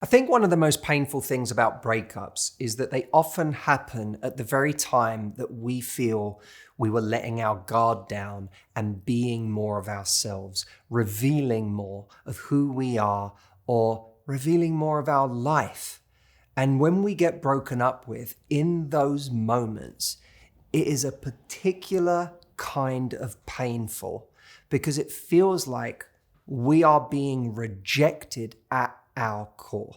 I think one of the most painful things about breakups is that they often happen at the very time that we feel we were letting our guard down and being more of ourselves, revealing more of who we are or revealing more of our life. And when we get broken up with, in those moments, it is a particular kind of painful because it feels like we are being rejected at our core.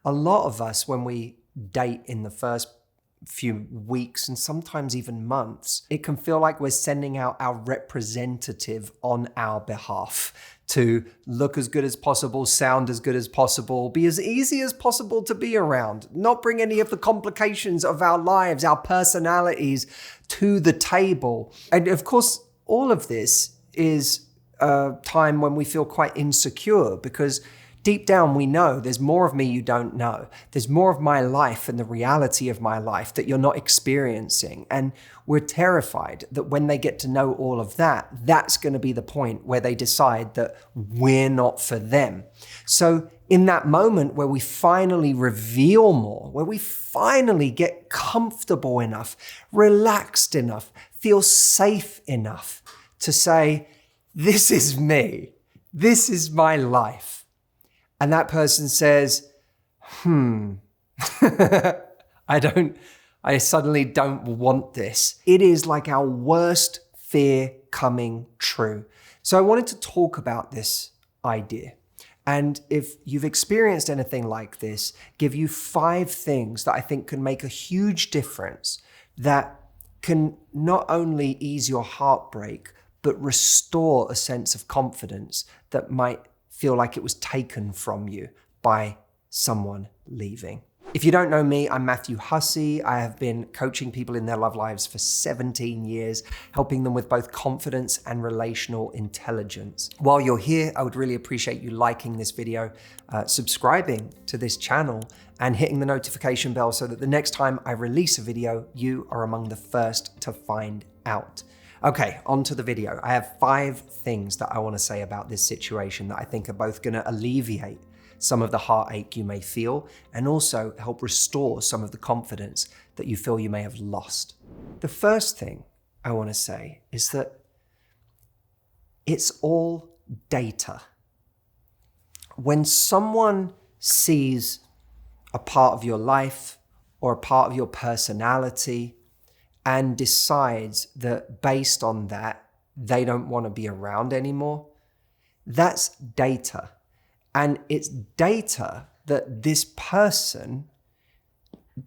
A lot of us, when we date in the first few weeks and sometimes even months, it can feel like we're sending out our representative on our behalf to look as good as possible, sound as good as possible, be as easy as possible to be around, not bring any of the complications of our lives, our personalities to the table. And of course, all of this is a time when we feel quite insecure because deep down, we know there's more of me you don't know. There's more of my life and the reality of my life that you're not experiencing. And we're terrified that when they get to know all of that, that's going to be the point where they decide that we're not for them. So in that moment where we finally reveal more, where we finally get comfortable enough, relaxed enough, feel safe enough to say, this is me, this is my life. And that person says, I suddenly don't want this. It is like our worst fear coming true. So I wanted to talk about this idea. And if you've experienced anything like this, give you 5 things that I think can make a huge difference that can not only ease your heartbreak, but restore a sense of confidence that might feel like it was taken from you by someone leaving. If you don't know me, I'm Matthew Hussey. I have been coaching people in their love lives for 17 years, helping them with both confidence and relational intelligence. While you're here, I would really appreciate you liking this video, subscribing to this channel, and hitting the notification bell so that the next time I release a video, you are among the first to find out. Okay, on to the video. I have 5 things that I want to say about this situation that I think are both going to alleviate some of the heartache you may feel and also help restore some of the confidence that you feel you may have lost. The first thing I want to say is that it's all data. When someone sees a part of your life or a part of your personality and decides that based on that, they don't want to be around anymore, that's data. And it's data that this person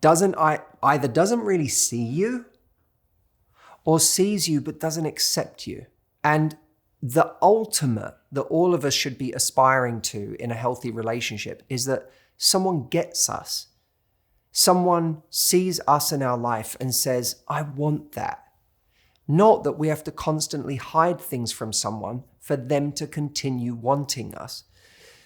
either doesn't really see you or sees you but doesn't accept you. And the ultimate that all of us should be aspiring to in a healthy relationship is that someone gets us. Someone sees us in our life and says, I want that. Not that we have to constantly hide things from someone for them to continue wanting us.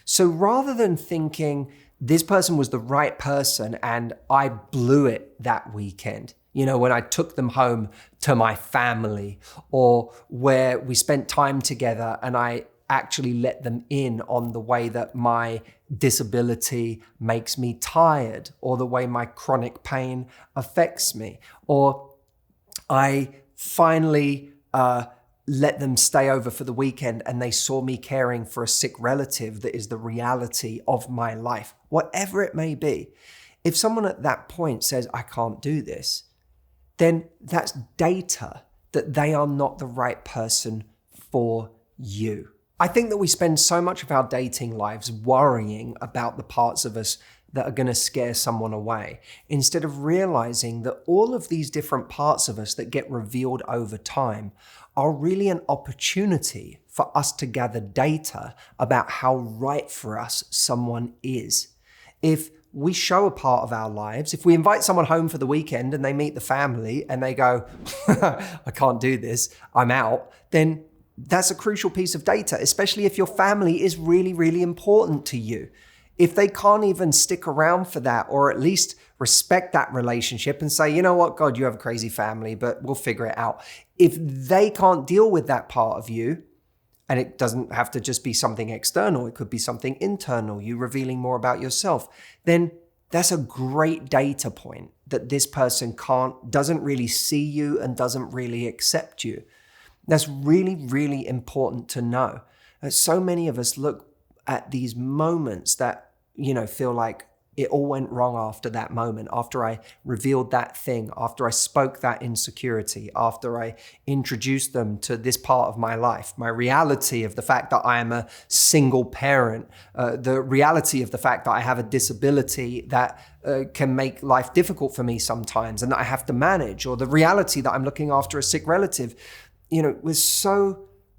So rather than thinking this person was the right person and I blew it that weekend, when I took them home to my family or where we spent time together and I actually let them in on the way that my disability makes me tired or the way my chronic pain affects me, or I finally let them stay over for the weekend and they saw me caring for a sick relative that is the reality of my life, whatever it may be. If someone at that point says, I can't do this, then that's data that they are not the right person for you. I think that we spend so much of our dating lives worrying about the parts of us that are going to scare someone away, instead of realizing that all of these different parts of us that get revealed over time are really an opportunity for us to gather data about how right for us someone is. If we show a part of our lives, if we invite someone home for the weekend and they meet the family and they go, I can't do this, I'm out, then that's a crucial piece of data, especially if your family is really, really important to you. If they can't even stick around for that, or at least respect that relationship and say, you know what, God, you have a crazy family, but we'll figure it out. If they can't deal with that part of you, and it doesn't have to just be something external, it could be something internal, you revealing more about yourself, then that's a great data point that this person doesn't really see you and doesn't really accept you. That's really, really important to know. So many of us look at these moments that, feel like it all went wrong after that moment, after I revealed that thing, after I spoke that insecurity, after I introduced them to this part of my life, my reality of the fact that I am a single parent, the reality of the fact that I have a disability that can make life difficult for me sometimes and that I have to manage, or the reality that I'm looking after a sick relative.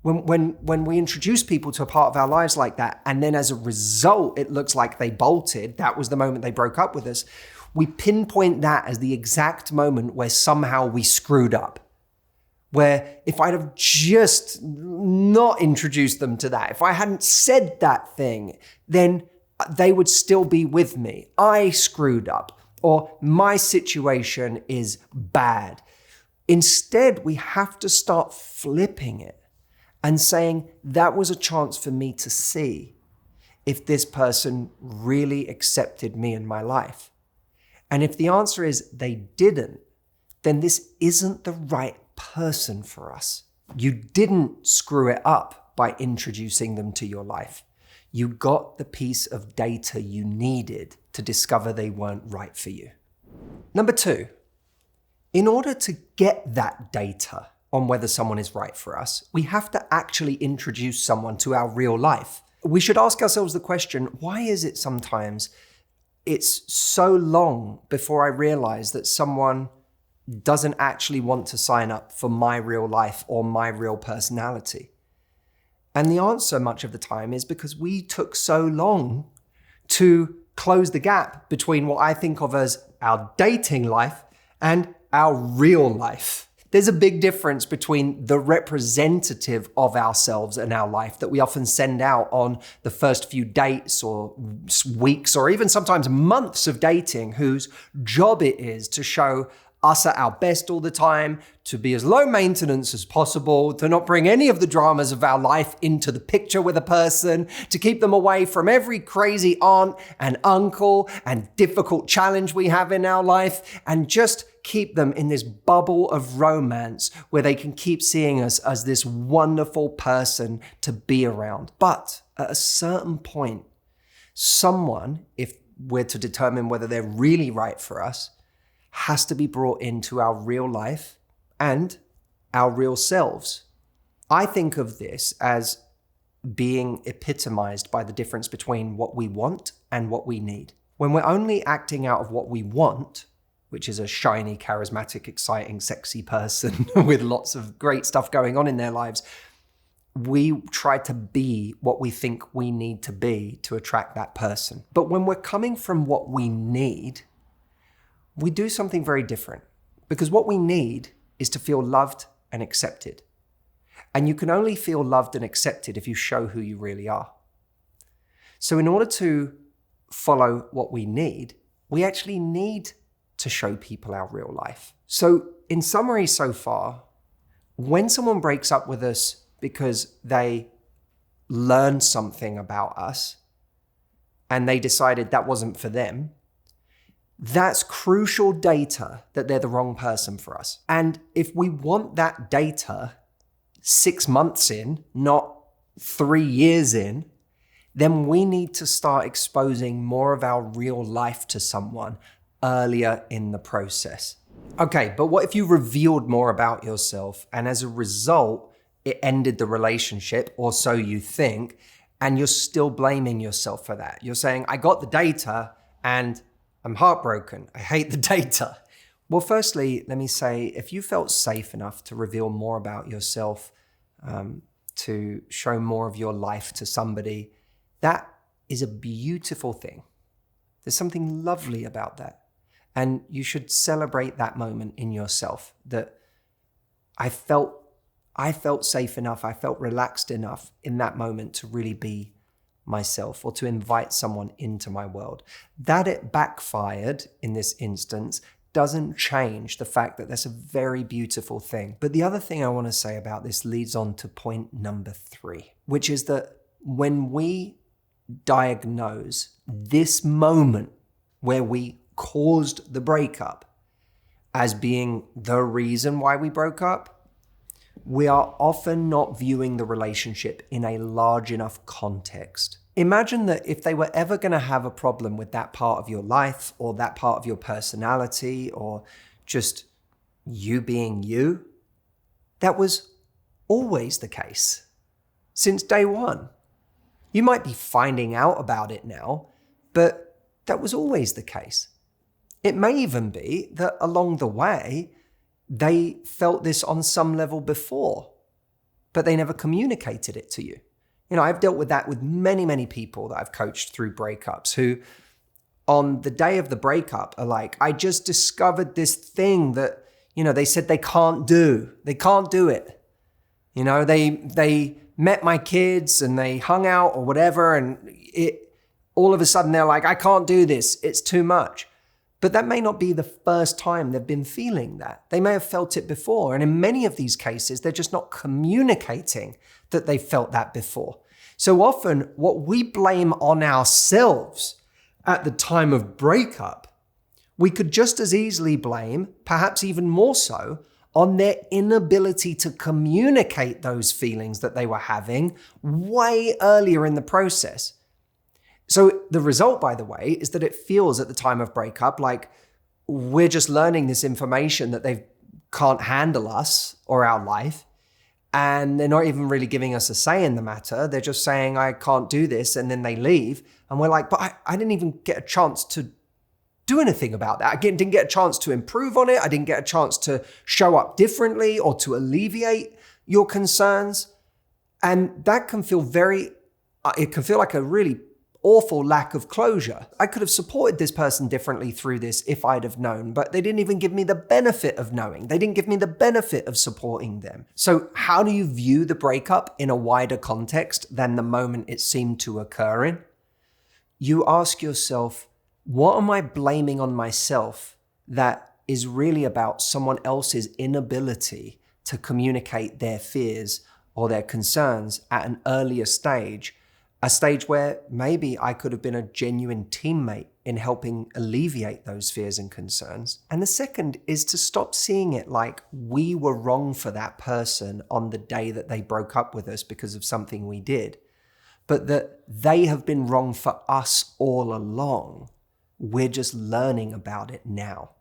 When we introduce people to a part of our lives like that, and then as a result, it looks like they bolted, that was the moment they broke up with us, we pinpoint that as the exact moment where somehow we screwed up. Where if I'd have just not introduced them to that, if I hadn't said that thing, then they would still be with me. I screwed up, or my situation is bad. Instead, we have to start flipping it and saying, that was a chance for me to see if this person really accepted me in my life. And if the answer is they didn't, then this isn't the right person for us. You didn't screw it up by introducing them to your life. You got the piece of data you needed to discover they weren't right for you. Number 2, in order to get that data on whether someone is right for us, we have to actually introduce someone to our real life. We should ask ourselves the question, why is it sometimes it's so long before I realize that someone doesn't actually want to sign up for my real life or my real personality? And the answer much of the time is because we took so long to close the gap between what I think of as our dating life and our real life. There's a big difference between the representative of ourselves and our life that we often send out on the first few dates or weeks or even sometimes months of dating, whose job it is to show us at our best all the time, to be as low maintenance as possible, to not bring any of the dramas of our life into the picture with a person, to keep them away from every crazy aunt and uncle and difficult challenge we have in our life, and just keep them in this bubble of romance where they can keep seeing us as this wonderful person to be around. But at a certain point, someone, if we're to determine whether they're really right for us, has to be brought into our real life and our real selves. I think of this as being epitomized by the difference between what we want and what we need. When we're only acting out of what we want, which is a shiny, charismatic, exciting, sexy person with lots of great stuff going on in their lives, we try to be what we think we need to be to attract that person. But when we're coming from what we need, we do something very different, because what we need is to feel loved and accepted. And you can only feel loved and accepted if you show who you really are. So in order to follow what we need, we actually need to show people our real life. So in summary so far, when someone breaks up with us because they learned something about us and they decided that wasn't for them, that's crucial data that they're the wrong person for us. And if we want that data 6 months in, not 3 years in, then we need to start exposing more of our real life to someone earlier in the process. Okay, but what if you revealed more about yourself and as a result, it ended the relationship, or so you think, and you're still blaming yourself for that? You're saying, I got the data and I'm heartbroken. I hate the data. Well, firstly, let me say, if you felt safe enough to reveal more about yourself, to show more of your life to somebody, that is a beautiful thing. There's something lovely about that. And you should celebrate that moment in yourself, that I felt safe enough, I felt relaxed enough in that moment to really be myself, or to invite someone into my world. That it backfired in this instance doesn't change the fact that that's a very beautiful thing. But the other thing I want to say about this leads on to point number 3, which is that when we diagnose this moment where we caused the breakup as being the reason why we broke up, we are often not viewing the relationship in a large enough context. Imagine that if they were ever going to have a problem with that part of your life or that part of your personality or just you being you, that was always the case since day one. You might be finding out about it now, but that was always the case. It may even be that along the way, they felt this on some level before, but they never communicated it to you. I've dealt with that with many, many people that I've coached through breakups who on the day of the breakup are like, I just discovered this thing that, they said they can't do. They can't do it. They met my kids and they hung out or whatever. And all of a sudden they're like, I can't do this. It's too much. But that may not be the first time they've been feeling that. They may have felt it before. And in many of these cases, they're just not communicating that they felt that before. So often what we blame on ourselves at the time of breakup, we could just as easily blame, perhaps even more so, on their inability to communicate those feelings that they were having way earlier in the process. So the result, by the way, is that it feels at the time of breakup like we're just learning this information that they can't handle us or our life. And they're not even really giving us a say in the matter. They're just saying, I can't do this. And then they leave. And we're like, but I didn't even get a chance to do anything about that. I didn't get a chance to improve on it. I didn't get a chance to show up differently or to alleviate your concerns. And that can feel it can feel like a really awful lack of closure. I could have supported this person differently through this if I'd have known, but they didn't even give me the benefit of knowing. They didn't give me the benefit of supporting them. So how do you view the breakup in a wider context than the moment it seemed to occur in? You ask yourself, what am I blaming on myself that is really about someone else's inability to communicate their fears or their concerns at an earlier stage? A stage where maybe I could have been a genuine teammate in helping alleviate those fears and concerns. And the second is to stop seeing it like we were wrong for that person on the day that they broke up with us because of something we did, but that they have been wrong for us all along. We're just learning about it now.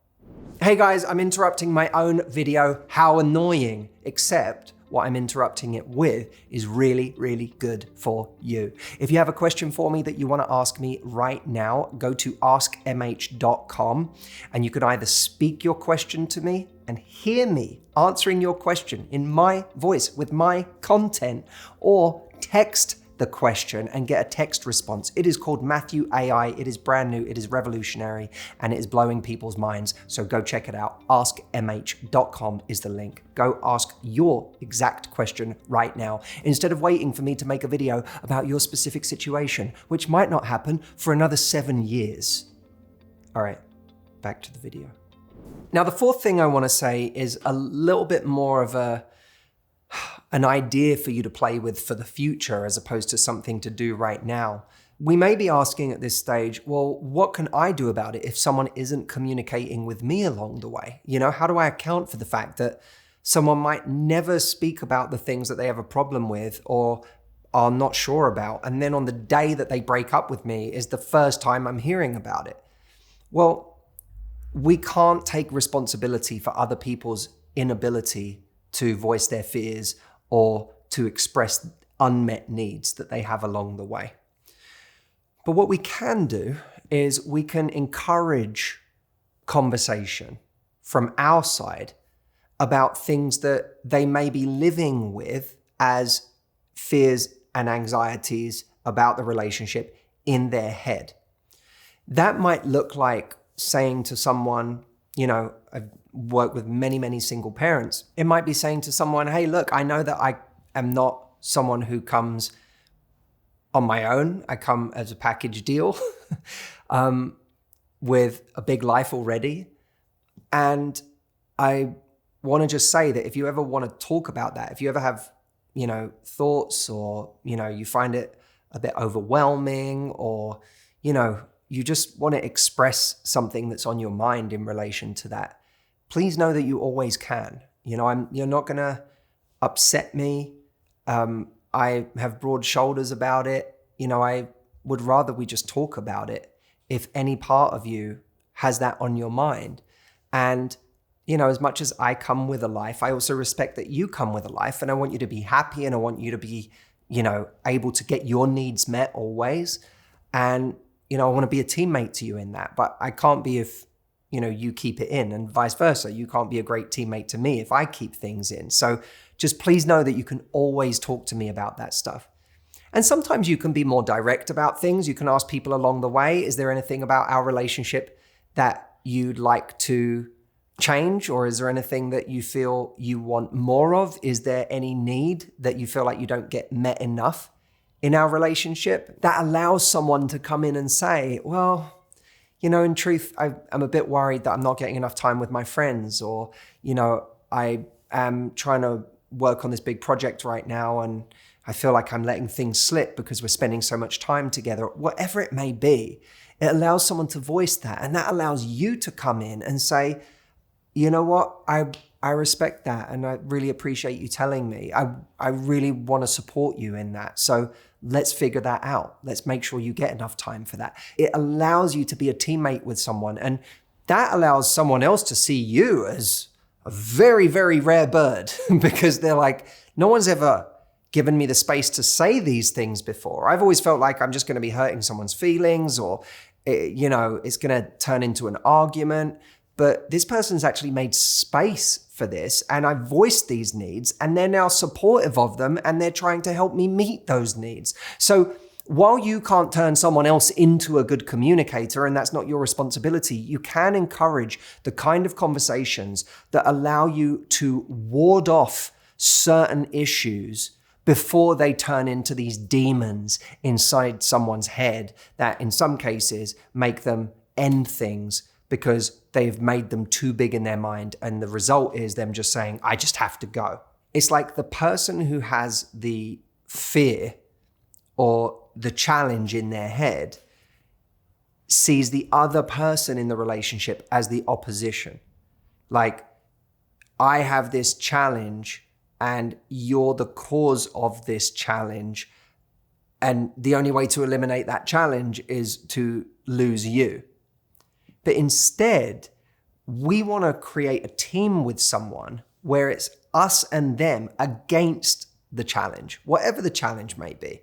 Hey guys, I'm interrupting my own video. How annoying, except what I'm interrupting it with is really, really good for you. If you have a question for me that you want to ask me right now, go to askmh.com and you can either speak your question to me and hear me answering your question in my voice with my content, or text the question and get a text response. It is called Matthew AI. It is brand new, it is revolutionary, and it is blowing people's minds. So go check it out. askmh.com is the link. Go ask your exact question right now, instead of waiting for me to make a video about your specific situation, which might not happen for another 7 years. All right, back to the video. Now, the fourth thing I want to say is a little bit more of an idea for you to play with for the future as opposed to something to do right now. We may be asking at this stage, well, what can I do about it if someone isn't communicating with me along the way? How do I account for the fact that someone might never speak about the things that they have a problem with or are not sure about, and then on the day that they break up with me is the first time I'm hearing about it? Well, we can't take responsibility for other people's inability to voice their fears or to express unmet needs that they have along the way. But what we can do is we can encourage conversation from our side about things that they may be living with as fears and anxieties about the relationship in their head. That might look like saying to someone, I've worked with many, many single parents. It might be saying to someone, hey, look, I know that I am not someone who comes on my own. I come as a package deal with a big life already. And I want to just say that if you ever want to talk about that, if you ever have, thoughts, or, you find it a bit overwhelming, or, you just want to express something that's on your mind in relation to that, please know that you always can. You're not going to upset me. I have broad shoulders about it. I would rather we just talk about it if any part of you has that on your mind. And, as much as I come with a life, I also respect that you come with a life, and I want you to be happy, and I want you to be, able to get your needs met always. And, I want to be a teammate to you in that, but I can't be if, you keep it in, and vice versa. You can't be a great teammate to me if I keep things in. So just please know that you can always talk to me about that stuff. And sometimes you can be more direct about things. You can ask people along the way, is there anything about our relationship that you'd like to change? Or is there anything that you feel you want more of? Is there any need that you feel like you don't get met enough in our relationship? That allows someone to come in and say, well, in truth, I'm a bit worried that I'm not getting enough time with my friends, or, I am trying to work on this big project right now, and I feel like I'm letting things slip because we're spending so much time together. Whatever it may be, it allows someone to voice that, and that allows you to come in and say, you know what, I respect that, and I really appreciate you telling me. I really want to support you in that. So let's figure that out. Let's make sure you get enough time for that. It allows you to be a teammate with someone, and that allows someone else to see you as a very, very rare bird because they're like, no one's ever given me the space to say these things before. I've always felt like I'm just going to be hurting someone's feelings, or, it's going to turn into an argument. But this person's actually made space for this, and I voiced these needs, and they're now supportive of them, and they're trying to help me meet those needs. So while you can't turn someone else into a good communicator, and that's not your responsibility, you can encourage the kind of conversations that allow you to ward off certain issues before they turn into these demons inside someone's head that in some cases make them end things because they've made them too big in their mind. And the result is them just saying, I just have to go. It's like the person who has the fear or the challenge in their head sees the other person in the relationship as the opposition. Like, I have this challenge and you're the cause of this challenge. And the only way to eliminate that challenge is to lose you. But instead, we want to create a team with someone where it's us and them against the challenge, whatever the challenge may be.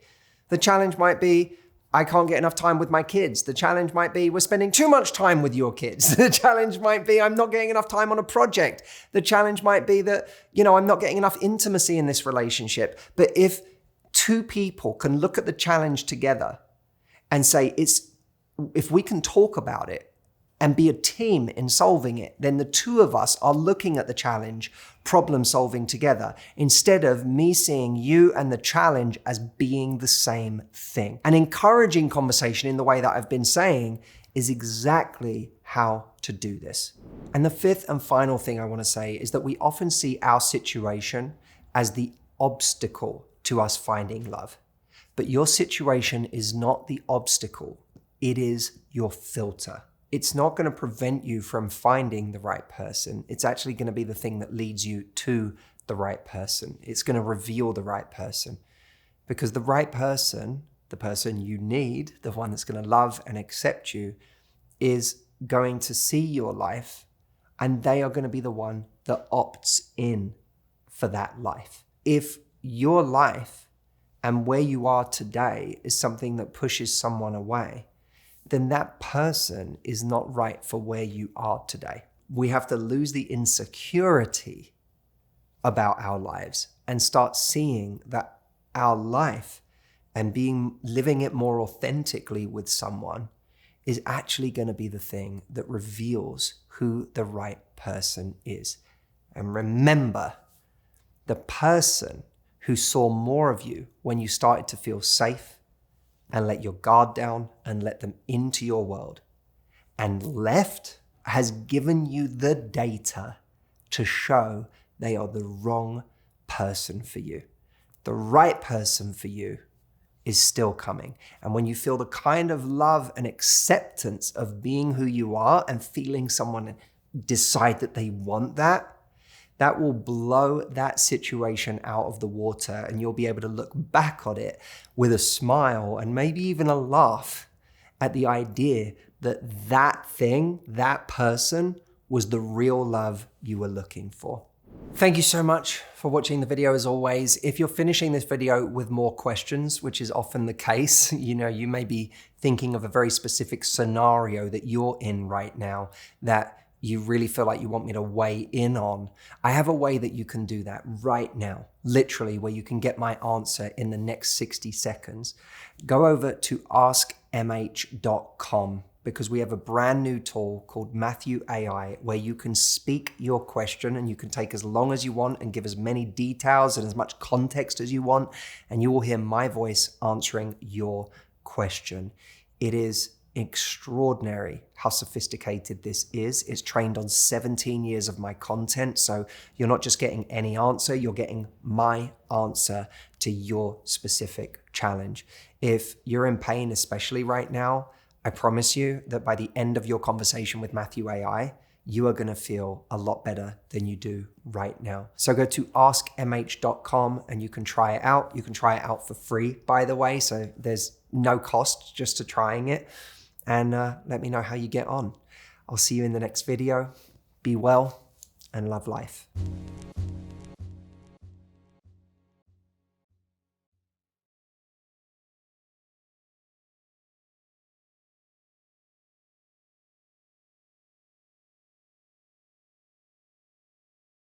The challenge might be, I can't get enough time with my kids. The challenge might be, we're spending too much time with your kids. The challenge might be, I'm not getting enough time on a project. The challenge might be that, I'm not getting enough intimacy in this relationship. But if two people can look at the challenge together and say, if we can talk about it and be a team in solving it, then the two of us are looking at the challenge, problem solving together, instead of me seeing you and the challenge as being the same thing. And encouraging conversation in the way that I've been saying is exactly how to do this. And the fifth and final thing I want to say is that we often see our situation as the obstacle to us finding love. But your situation is not the obstacle. It is your filter. It's not going to prevent you from finding the right person. It's actually going to be the thing that leads you to the right person. It's going to reveal the right person. Because the right person, the person you need, the one that's going to love and accept you, is going to see your life, and they are going to be the one that opts in for that life. If your life and where you are today is something that pushes someone away, then that person is not right for where you are today. We have to lose the insecurity about our lives and start seeing that our life and living it more authentically with someone is actually going to be the thing that reveals who the right person is. And remember, the person who saw more of you when you started to feel safe and let your guard down and let them into your world and left has given you the data to show they are the wrong person for you. The right person for you is still coming. And when you feel the kind of love and acceptance of being who you are and feeling someone decide that they want that, that will blow that situation out of the water, and you'll be able to look back on it with a smile and maybe even a laugh at the idea that that thing, that person, was the real love you were looking for. Thank you so much for watching the video as always. If you're finishing this video with more questions, which is often the case, you may be thinking of a very specific scenario that you're in right now that you really feel like you want me to weigh in on. I have a way that you can do that right now, literally, where you can get my answer in the next 60 seconds. Go over to askmh.com because we have a brand new tool called Matthew AI where you can speak your question and you can take as long as you want and give as many details and as much context as you want, and you will hear my voice answering your question. It is extraordinary how sophisticated this is. It's trained on 17 years of my content. So you're not just getting any answer, you're getting my answer to your specific challenge. If you're in pain, especially right now, I promise you that by the end of your conversation with Matthew AI, you are gonna feel a lot better than you do right now. So go to askmh.com and you can try it out. You can try it out for free, by the way. So there's no cost just to trying it. And let me know how you get on. I'll see you in the next video. Be well and love life.